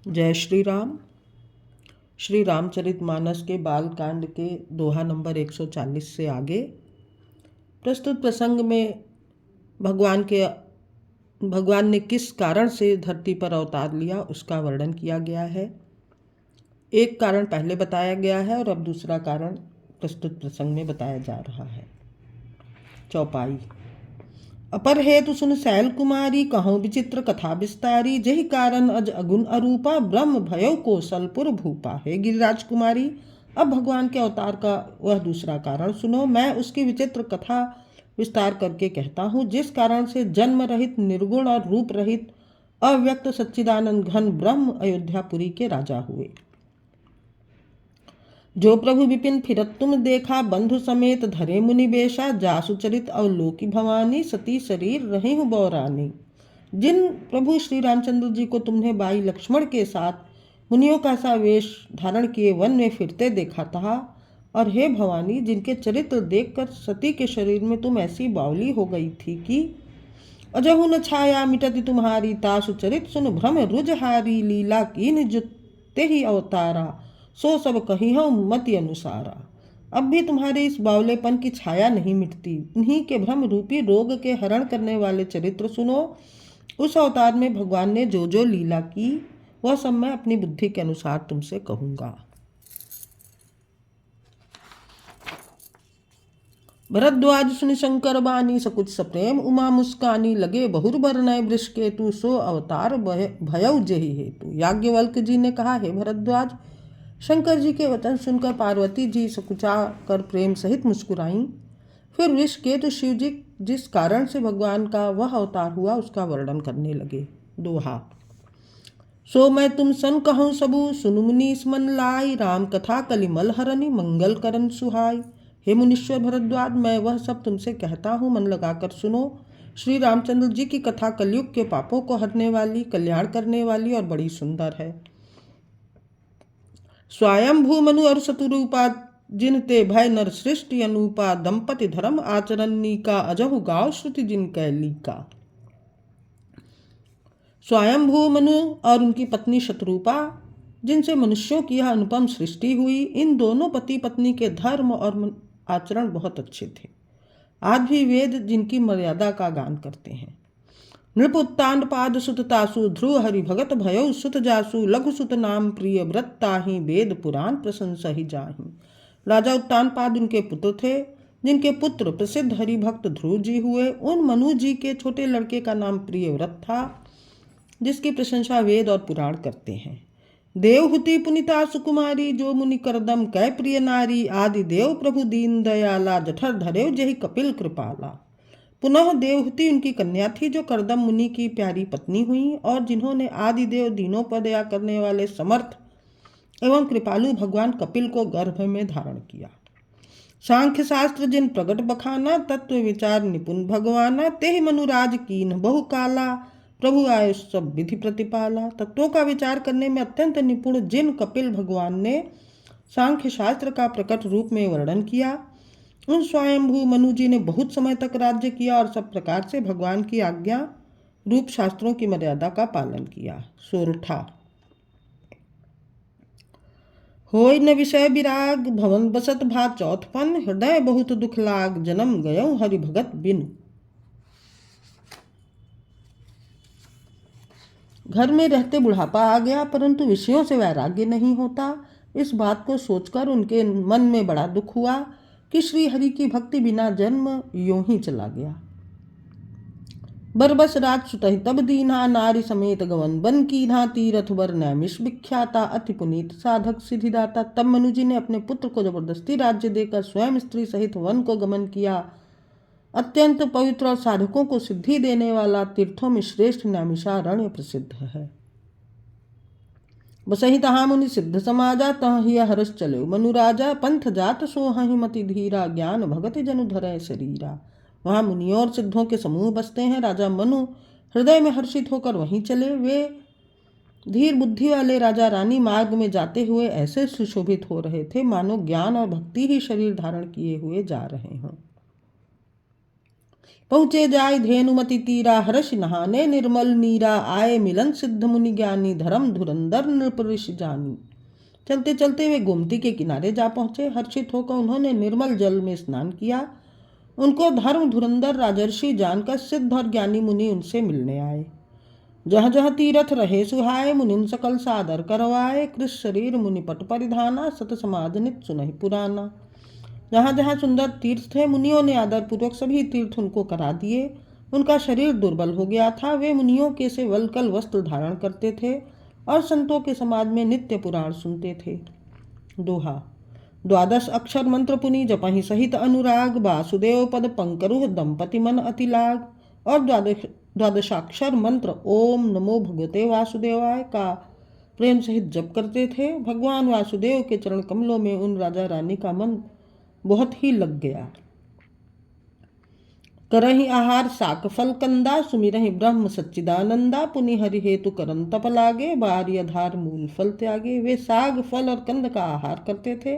जय श्री राम। श्री रामचरितमानस के बालकांड के दोहा नंबर 140 से आगे प्रस्तुत प्रसंग में भगवान ने किस कारण से धरती पर अवतार लिया उसका वर्णन किया गया है। एक कारण पहले बताया गया है और अब दूसरा कारण प्रस्तुत प्रसंग में बताया जा रहा है। चौपाई। अपर हेतु सुन शैल कुमारी, कहूँ विचित्र कथा विस्तारी। जहि कारण अज अगुन अरूपा, ब्रह्म भयो कौशलपुर भूपा। हे गिरिराज कुमारी, अब भगवान के अवतार का वह दूसरा कारण सुनो। मैं उसकी विचित्र कथा विस्तार करके कहता हूँ, जिस कारण से जन्म रहित, निर्गुण और रूप रहित, अव्यक्त सच्चिदानंद घन ब्रह्म अयोध्यापुरी के राजा हुए। जो प्रभु विपिन फिरत तुम देखा, बंधु समेत धरे मुनि बेशा। जासु चरित अवलोकी भवानी, सती शरीर रहे हूँ बौरानी। जिन प्रभु श्री रामचंद्र जी को तुमने बाई लक्ष्मण के साथ मुनियों का सा वेश धारण किए वन में फिरते देखा था, और हे भवानी, जिनके चरित्र देखकर सती के शरीर में तुम ऐसी बावली हो गई थी कि अजहु न छाया मिटति तुम्हारी। तासु चरित सुन भ्रम रुजहारी, लीला कीन जुते ही अवतारा। सो सब कही हो मति अनुसारा। अब भी तुम्हारे इस बावलेपन की छाया नहीं मिटती। इन्हीं के भ्रम रूपी रोग के हरण करने वाले चरित्र सुनो। उस अवतार में भगवान ने जो जो लीला की वह सब मैं अपनी बुद्धि के अनुसार तुमसे कहूँगा। भरद्वाज सुनि शंकर बानी, सकुच सप्रेम उमा मुस्कानी। लगे बहुर बरनय वृष केतु, सो अवतार भयउ जेहि हेतु। याज्ञवल्क्य जी ने कहा, हे भरद्वाज, शंकर जी के वचन सुनकर पार्वती जी सकुचा कर प्रेम सहित मुस्कुराईं। फिर ऋषिकेतु शिव जी जिस कारण से भगवान का वह अवतार हुआ उसका वर्णन करने लगे। दोहा। सो मैं तुम सन कहूँ सबू, सुनु मुनि मन लाई। राम कथा कलिमल हरनि, मंगल करन सुहाई। हे मुनीश्वर भरद्वाज, मैं वह सब तुमसे कहता हूँ, मन लगाकर सुनो। श्री रामचंद्र जी की कथा कलयुग के पापों को हरने वाली, कल्याण करने वाली और बड़ी सुंदर है। स्वयंभू मनु और शतुरूपा, जिनते भय नर सृष्टि अनूपा। दंपति धर्म आचरणी का, अजहु गाँव श्रुति जिन कैली का। स्वयंभू मनु और उनकी पत्नी शतरूपा, जिनसे मनुष्यों की यह अनुपम सृष्टि हुई, इन दोनों पति पत्नी के धर्म और आचरण बहुत अच्छे थे। आज भी वेद जिनकी मर्यादा का गान करते हैं। नृपुत्तान पाद सुत तासु, ध्रुव हरि भगत भयो सुत जासु। लघु सुत नाम प्रिय व्रत ताहि, वेद पुराण प्रशंसा ही जाहि। राजा उत्तानपाद उनके पुत्र थे, जिनके पुत्र प्रसिद्ध हरि भक्त ध्रुव जी हुए। उन मनु जी के छोटे लड़के का नाम प्रिय व्रत था, जिसकी प्रशंसा वेद और पुराण करते हैं। देवहुति पुनिता सुकुमारी, जो मुनि करदम कै प्रिय नारी। आदि देव प्रभु दीन दयाला, जठर धरेव जेहि कपिल कृपाला। पुनः देवहुति उनकी कन्या थी, जो करदम मुनि की प्यारी पत्नी हुई, और जिन्होंने आदिदेव दीनों पर दया करने वाले समर्थ एवं कृपालु भगवान कपिल को गर्भ में धारण किया। सांख्य शास्त्र जिन प्रगट बखाना, तत्व विचार निपुण भगवाना। तेहि मनुराज कीन बहु काला, प्रभु आय सब विधि प्रतिपाला। तत्वों का विचार करने में अत्यंत निपुण जिन कपिल भगवान ने सांख्य शास्त्र का प्रकट रूप में वर्णन किया, उन स्वयंभू मनु जी ने बहुत समय तक राज्य किया और सब प्रकार से भगवान की आज्ञा रूप शास्त्रों की मर्यादा का पालन किया। सोरठा। होय न विषय विराग, भवन बसत भात चौथपन। हृदय बहुत दुख लाग, जन्म गयो हरि भगत बिनु। घर में रहते बुढ़ापा आ गया, परंतु विषयों से वैराग्य नहीं होता। इस बात को सोचकर उनके मन में बड़ा दुख हुआ कि श्री हरि की भक्ति बिना जन्म यूं ही चला गया। बरबस राज सुतहि तब दीन्हा, नारी समेत गवन बन कीन्हा। तीरथ वर नैमिष विख्याता, अति पुनीत साधक सिद्धिदाता। तब मनु जी ने अपने पुत्र को जबरदस्ती राज्य देकर स्वयं स्त्री सहित वन को गमन किया। अत्यंत पवित्र और साधकों को सिद्धि देने वाला, तीर्थों में श्रेष्ठ नैमिषारण्य प्रसिद्ध है। बसहि तहाँ मुनि सिद्ध समाजा, तह हिय हरस चले मनु राजा। पंथ जात सोहहि मति धीरा, ज्ञान भगति जनु धरय शरीरा। वहाँ मुनियों और सिद्धों के समूह बसते हैं। राजा मनु हृदय में हर्षित होकर वहीं चले। वे धीर बुद्धि वाले राजा रानी मार्ग में जाते हुए ऐसे सुशोभित हो रहे थे, मानो ज्ञान और भक्ति ही शरीर धारण किए हुए जा रहे हों। पहुँचे जाय धेनुमति तीरा, हर्ष नहाने निर्मल नीरा, आए मिलन सिद्ध मुनि ज्ञानी, धर्म धुरंधर नृप ऋषि जानी। चलते चलते वे गोमती के किनारे जा पहुँचे। हर्षित होकर उन्होंने निर्मल जल में स्नान किया। उनको धर्म धुरंधर राजर्षि जानकर सिद्ध और ज्ञानी मुनि उनसे मिलने आए। जहाँ जहाँ तीर्थ रहे सुहाए, मुनिन सकल सादर करवाए, कृष शरीर मुनि पट परिधाना, सत समाज नित सुनहि पुराना। जहाँ जहाँ सुंदर तीर्थ थे, मुनियों ने आदरपूर्वक सभी तीर्थ उनको करा दिए। उनका शरीर दुर्बल हो गया था। वे मुनियों के से वल्कल वस्त्र धारण करते थे और संतों के समाज में नित्य पुराण सुनते थे। दोहा। 12 अक्षर मंत्र पुनि जपहि सहित अनुराग, वासुदेव पद पंकरुह दंपति मन अति लाग। और 12 मंत्र ओम नमो भगवते वासुदेवाय का प्रेम सहित जप करते थे। भगवान वासुदेव के चरण कमलों में उन राजा रानी का मन बहुत ही लग गया। करहि आहार साक फल कंदा, सुमिरहि ब्रह्म सच्चिदानंदा, पुनि हरि हेतु करन तप लागे, बारी आधार मूल फल त्यागे। वे साग फल और कंद का आहार करते थे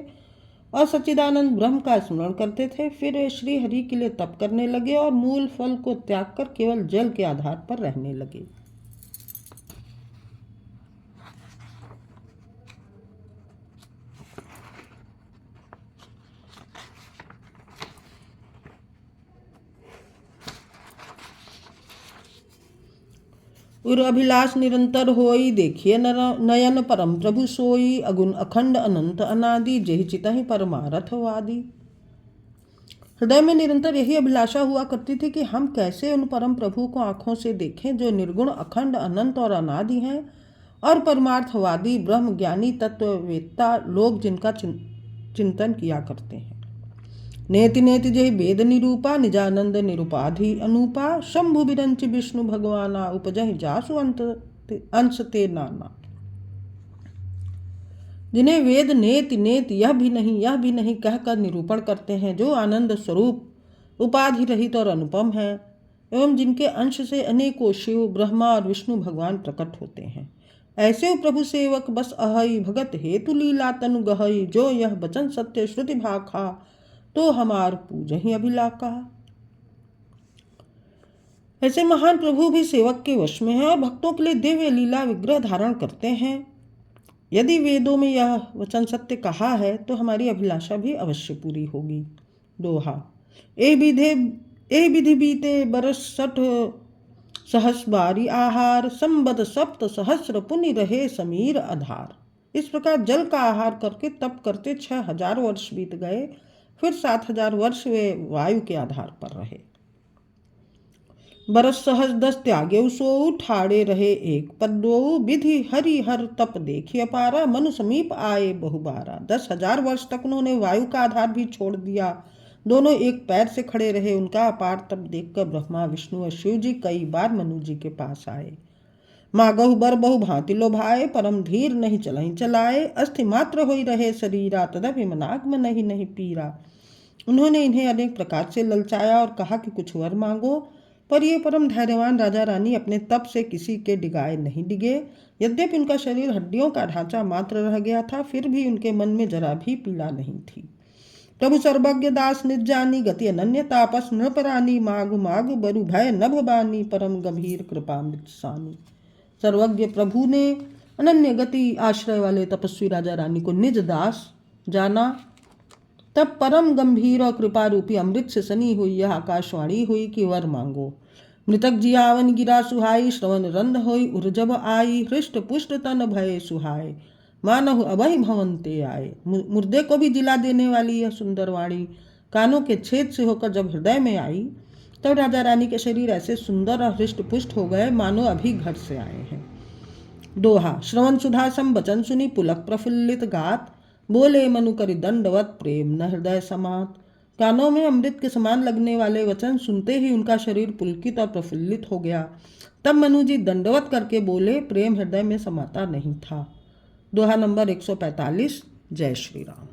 और सच्चिदानंद ब्रह्म का स्मरण करते थे। फिर वे श्री हरि के लिए तप करने लगे और मूल फल को त्याग कर केवल जल के आधार पर रहने लगे। उर अभिलाष निरंतर होई, देखिए नयन परम प्रभु सोई, अगुण अखंड अनंत अनादि, जेहि चितहि परमारथ वादी। हृदय में निरंतर यही अभिलाषा हुआ करती थी कि हम कैसे उन परम प्रभु को आंखों से देखें जो निर्गुण अखंड अनंत और अनादि हैं और परमार्थवादी ब्रह्म ज्ञानी तत्ववेत्ता लोग जिनका चिंतन किया करते हैं। नेति नेति जय वेद निरूपा, निजानंद निरुपाधि अनूपा, शंभु बिरंच विष्णु भगवाना, उपजहि जासु अंश ते नाना। जिन्हें वेद नेति नेति यह भी नहीं कहकर निरूपण करते हैं, जो आनंद स्वरूप उपाधि रहित और अनुपम है, एवं जिनके अंश से अनेकों शिव ब्रह्मा और विष्णु भगवान प्रकट होते हैं, ऐसे प्रभु सेवक बस अहई, भगत हेतु लीला तनु गहई, जो यह वचन सत्य श्रुति भाखा, तो हमार पूजहि अभिलाका। ऐसे महान प्रभु भी सेवक के वश में हैं और भक्तों के लिए दिव्य लीला विग्रह धारण करते हैं। यदि वेदों में यह वचन सत्य कहा है तो हमारी अभिलाषा भी अवश्य पूरी होगी। दोहा। ए विधि बीते बरस 60 सहस बारी आहार, संबत 7 सहस्र पुनि रहे समीर आधार। इस प्रकार जल का आहार करके तप करते 6000 वर्ष बीत गए। फिर 7000 वर्ष वे वायु के आधार पर रहे। बरस सहज 10 त्यागे सोऊ, ठाड़े रहे एक पद दोऊ, विधि हरि हर तप देखिए पारा, मनु समीप आए बहुबारा। 10,000 वर्ष तक उन्होंने वायु का आधार भी छोड़ दिया। दोनों एक पैर से खड़े रहे। उनका अपार तप देखकर ब्रह्मा विष्णु और शिव जी कई बार मनु जी के पास आए। मागहु बर बहु भांति लोभाए, परम धीर नहीं चलहि चलाए, अस्थि मात्र होई रहे शरीरा, तदपि मनाग्म नहीं पीरा। उन्होंने इन्हें अनेक प्रकार से ललचाया और कहा कि कुछ वर मांगो, पर ये परम धैर्यवान राजा रानी अपने तप से किसी के डिगाए नहीं डिगे। यद्यपि उनका शरीर हड्डियों का ढांचा मात्र रह गया था, फिर भी उनके मन में जरा भी पीड़ा नहीं थी। प्रभु सर्वज्ञ दास निर्जानी, गति अनन्य तापस नृपरानी, माघ बरु भय नभ बानी, परम गंभीर कृपा मृतसानी। सर्वज्ञ प्रभु ने अनन्य गति आश्रय वाले तपस्वी राजा रानी को निज दास जाना। तब परम गंभीर और कृपा रूपी अमृत से सनी हुई यह आकाशवाणी हुई कि वर मांगो। मृतक जियावन गिरा सुहाई, श्रवण रंध होई उर्जब आई, हृष्ट पुष्ट तन भय सुहाय, मानहु अभय भवंते आए। मुर्दे को भी जिला देने वाली यह सुंदर वाणी कानों के छेद से होकर जब हृदय में आई, तब राजा रानी के शरीर ऐसे सुंदर और हृष्ट पुष्ट हो गए मानो अभी घर से आए हैं। दोहा। श्रवण सुधा सम वचन सुनी, पुलक प्रफुल्लित गात, बोले मनु करि दंडवत, प्रेम न हृदय समात। कानों में अमृत के समान लगने वाले वचन सुनते ही उनका शरीर पुलकित और प्रफुल्लित हो गया। तब मनु जी दंडवत करके बोले, प्रेम हृदय में समाता नहीं था। दोहा नंबर 145। जय श्री राम।